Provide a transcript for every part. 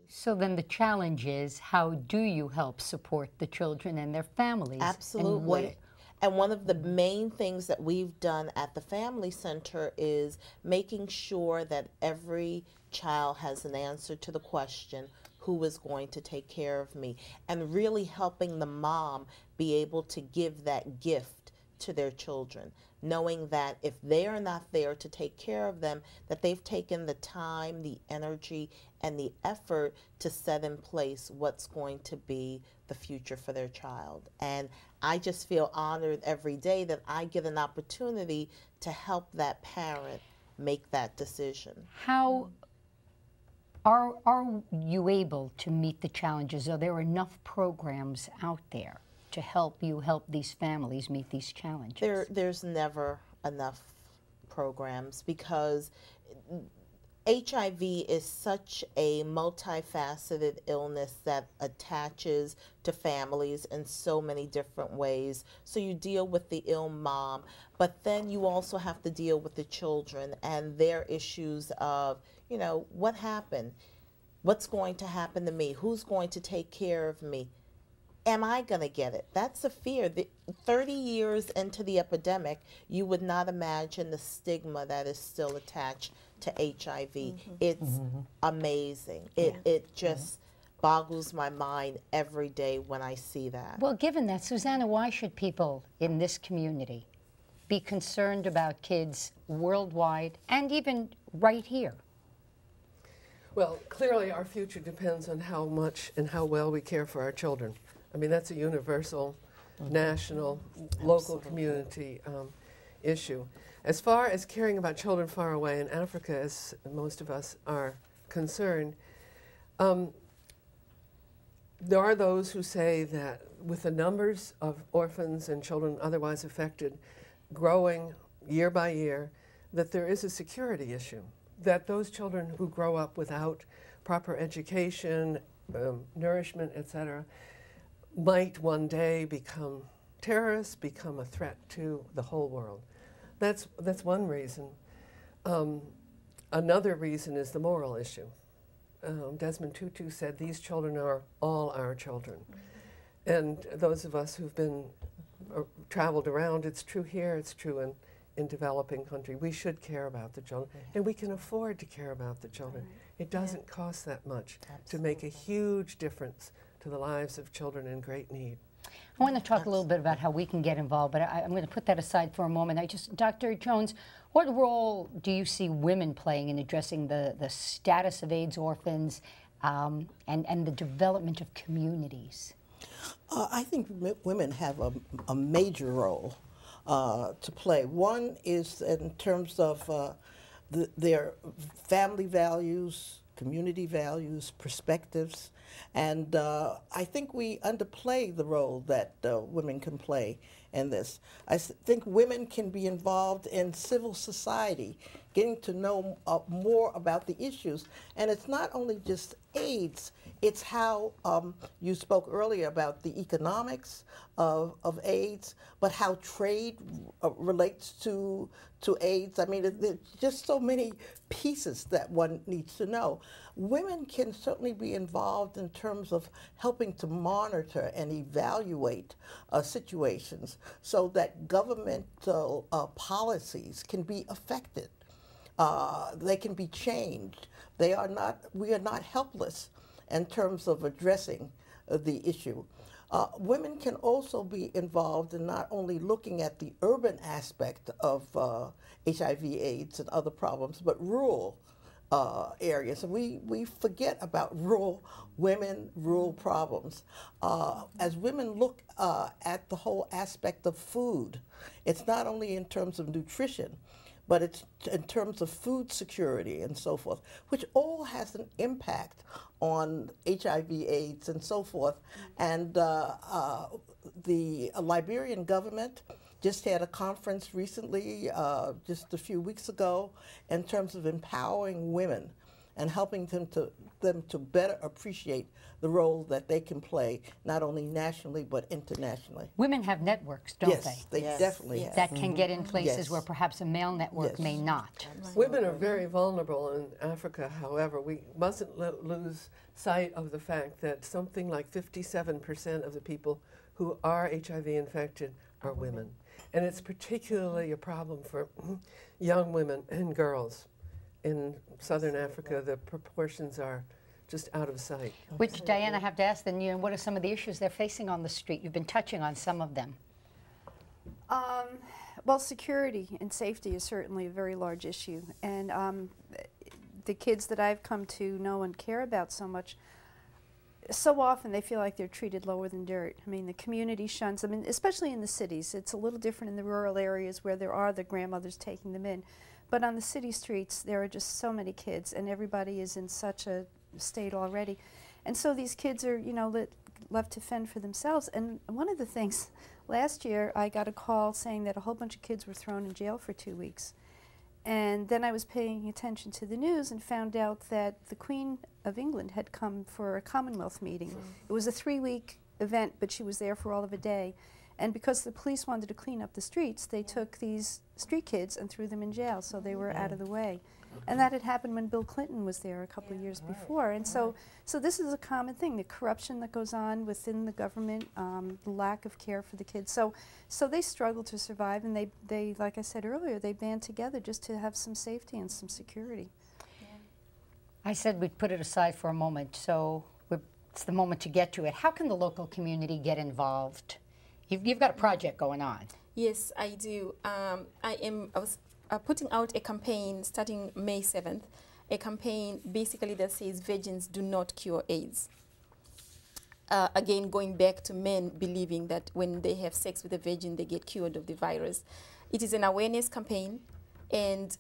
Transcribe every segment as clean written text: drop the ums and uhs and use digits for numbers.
So then the challenge is, how do you help support the children and their families? Absolutely. And one of the main things that we've done at the Family Center is making sure that every child has an answer to the question, who is going to take care of me? And really helping the mom be able to give that gift to their children, knowing that if they are not there to take care of them, that they've taken the time, the energy, and the effort to set in place what's going to be the future for their child. And I just feel honored every day that I get an opportunity to help that parent make that decision. How are you able to meet the challenges? Are there enough programs out there to help you help these families meet these challenges? There's never enough programs because HIV is such a multifaceted illness that attaches to families in so many different ways. So you deal with the ill mom, but then you also have to deal with the children and their issues of, you know, what happened? What's going to happen to me? Who's going to take care of me? Am I going to get it? That's a fear. 30 years into the epidemic, you would not imagine the stigma that is still attached to HIV. It's amazing. It just boggles my mind every day when I see that. Well, given that, Susanna, why should people in this community be concerned about kids worldwide and even right here? Well, clearly our future depends on how much and how well we care for our children. I mean, that's a universal, national, local community issue. As far as caring about children far away in Africa, as most of us are concerned, there are those who say that with the numbers of orphans and children otherwise affected growing year by year, that there is a security issue, that those children who grow up without proper education, nourishment, etc., might one day become terrorists, become a threat to the whole world. That's one reason. Another reason is the moral issue. Desmond Tutu said, these children are all our children. And those of us who've been traveled around, it's true here, it's true in developing country. We should care about the children, and we can afford to care about the children. It doesn't cost that much to make a huge difference to the lives of children in great need. I want to talk a little bit about how we can get involved, but I'm going to put that aside for a moment. Dr. Jones, what role do you see women playing in addressing the status of AIDS orphans and the development of communities? I think women have a major role to play. One is in terms of their family values, community values, perspectives, and I think we underplay the role that women can play in this. I think women can be involved in civil society, getting to know more about the issues. And it's not only just AIDS, it's how you spoke earlier about the economics of AIDS, but how trade relates to AIDS. I mean, there's just so many pieces that one needs to know. Women can certainly be involved in terms of helping to monitor and evaluate situations so that governmental policies can be affected. They can be changed. We are not helpless in terms of addressing the issue. Women can also be involved in not only looking at the urban aspect of HIV/AIDS and other problems, but rural areas. And we forget about rural women, rural problems. As women look at the whole aspect of food, it's not only in terms of nutrition, but it's in terms of food security and so forth, which all has an impact on HIV/AIDS and so forth. And the Liberian government just had a conference recently, just a few weeks ago, in terms of empowering women and helping them to better appreciate the role that they can play, not only nationally but internationally. Women have networks, don't Yes, they Yes, definitely yes. have. That can get in places Yes. where perhaps a male network Yes. may not. Women are very vulnerable in Africa, however. We mustn't lose sight of the fact that something like 57% of the people who are HIV infected are women. And it's particularly a problem for young women and girls. In southern Africa, the proportions are just out of sight. Which, Diane, I have to ask then, what are some of the issues they're facing on the street? You've been touching on some of them. Well, security and safety is certainly a very large issue. And the kids that I've come to know and care about so much, so often they feel like they're treated lower than dirt. I mean, the community shuns them, and especially in the cities. It's a little different in the rural areas where there are the grandmothers taking them in. But on the city streets, there are just so many kids, and everybody is in such a state already. And so these kids are, left to fend for themselves. And one of the things, last year I got a call saying that a whole bunch of kids were thrown in jail for 2 weeks. And then I was paying attention to the news and found out that the Queen of England had come for a Commonwealth meeting. It was a 3-week event, but she was there for all of a day. And because the police wanted to clean up the streets, they took these street kids and threw them in jail, so they were out of the way. And that had happened when Bill Clinton was there a couple of years before. And so this is a common thing, the corruption that goes on within the government, the lack of care for the kids. So they struggle to survive, and they, like I said earlier, they band together just to have some safety and some security. I said we'd put it aside for a moment, so it's the moment to get to it. How can the local community get involved? You've got a project going on. Yes, I do. I was putting out a campaign starting May 7th, a campaign basically that says virgins do not cure AIDS. Again, going back to men believing that when they have sex with a virgin, they get cured of the virus. It is an awareness campaign, and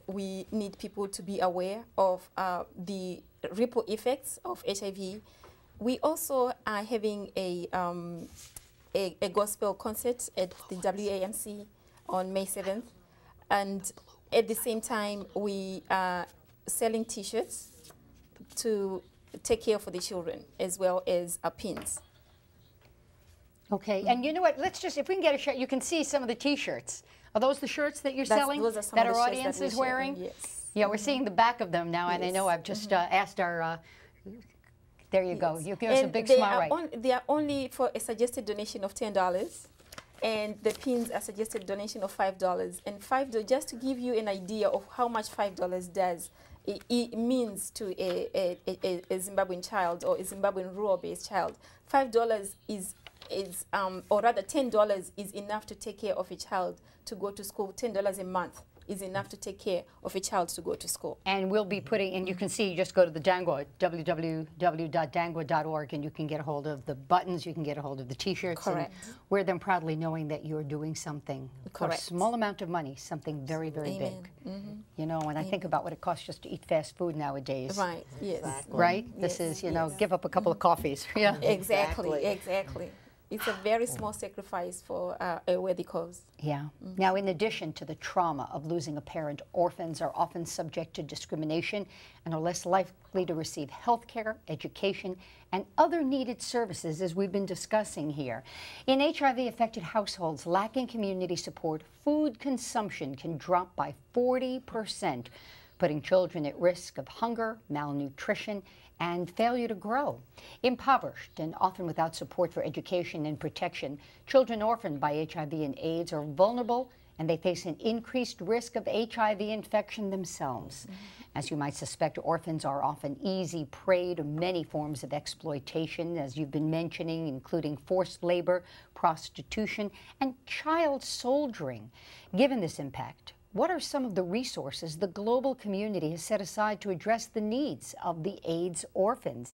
we need people to be aware of the ripple effects of HIV. We also are having a gospel concert at the WAMC on May 7th. And at the same time, we are selling T-shirts to take care for the children, as well as pins. Okay, and you know what? Let's just, if we can get a shot, you can see some of the T-shirts. Are those the shirts that you're selling? Those are some that of the our shirts audience that is we're wearing? sharing, yes. Yeah, we're seeing the back of them now, and I know I've just asked our. There you go. You give us a big smile, right? They are only for a suggested donation of $10, and the pins are suggested donation of $5. And $5, just to give you an idea of how much $5 does, it means to a Zimbabwean child or a Zimbabwean rural-based child. $5 is or rather $10 is enough to take care of a child to go to school. $10 a month is enough to take care of a child to go to school. And we'll be putting, and you can see, you just go to the Dangwa, www.dangwa.org, and you can get a hold of the buttons, you can get a hold of the T-shirts. Correct. And wear them proudly knowing that you're doing something for a Correct. small amount of money, something very, very Amen. big. You know, and I think about what it costs just to eat fast food nowadays. Right, yes. Exactly. Right? This is, give up a couple of coffees. Yeah. Exactly. It's a very small sacrifice for a worthy cause. Yeah. Now, in addition to the trauma of losing a parent, orphans are often subject to discrimination and are less likely to receive health care, education, and other needed services, as we've been discussing here. In HIV-affected households lacking community support, food consumption can drop by 40%, putting children at risk of hunger, malnutrition, and failure to grow. Impoverished and often without support for education and protection, children orphaned by HIV and AIDS are vulnerable, and they face an increased risk of HIV infection themselves. As you might suspect, orphans are often easy prey to many forms of exploitation, as you've been mentioning, including forced labor, prostitution, and child soldiering. Given this impact, what are some of the resources the global community has set aside to address the needs of the AIDS orphans?